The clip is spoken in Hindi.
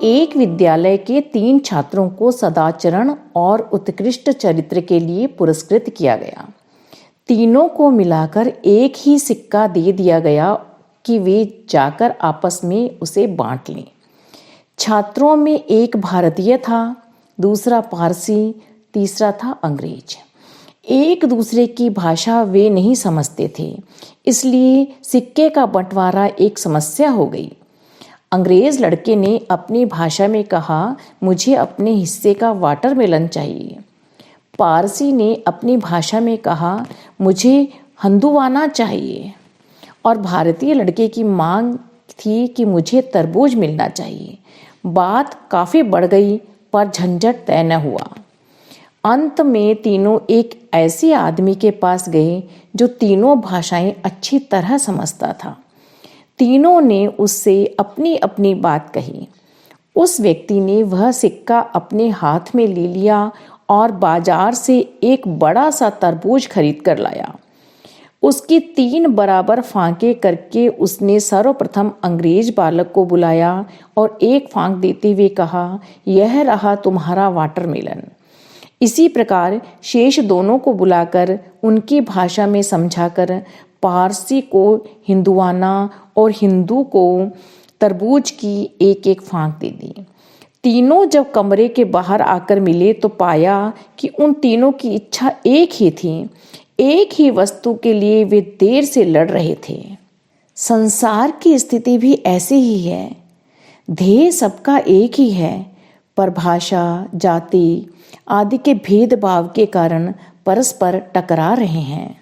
एक विद्यालय के 3 छात्रों को सदाचरण और उत्कृष्ट चरित्र के लिए पुरस्कृत किया गया। तीनों को मिलाकर एक ही सिक्का दे दिया गया कि वे जाकर आपस में उसे बांट लें। छात्रों में एक भारतीय था, दूसरा पारसी, तीसरा था अंग्रेज। एक दूसरे की भाषा वे नहीं समझते थे, इसलिए सिक्के का बंटवारा एक समस्या हो गई। अंग्रेज लड़के ने अपनी भाषा में कहा, मुझे अपने हिस्से का वाटरमेलन चाहिए। पारसी ने अपनी भाषा में कहा, मुझे हंदुवाना चाहिए। और भारतीय लड़के की मांग थी कि मुझे तरबूज मिलना चाहिए। बात काफ़ी बढ़ गई, पर झंझट तय न हुआ। अंत में तीनों एक ऐसे आदमी के पास गए जो तीनों भाषाएं अच्छी तरह समझता था। तीनों ने उससे अपनी अपनी बात कही। उस व्यक्ति ने वह सिक्का अपने हाथ में ले लिया और बाजार से एक बड़ा सा तरबूज खरीद कर लाया। उसकी 3 बराबर फांके करके उसने सर्वप्रथम अंग्रेज बालक को बुलाया और एक फांक देते हुए कहा, यह रहा तुम्हारा वाटरमेलन। इसी प्रकार शेष दोनों को बुलाकर उनकी भाषा में समझाकर पारसी को हिंदुआना और हिंदू को तरबूज की एक एक फांक दे दी। तीनों जब कमरे के बाहर आकर मिले तो पाया कि उन तीनों की इच्छा एक ही थी। एक ही वस्तु के लिए वे देर से लड़ रहे थे। संसार की स्थिति भी ऐसी ही है। ध्येय सबका एक ही है, पर भाषा, जाति आदि के भेदभाव के कारण परस्पर टकरा रहे हैं।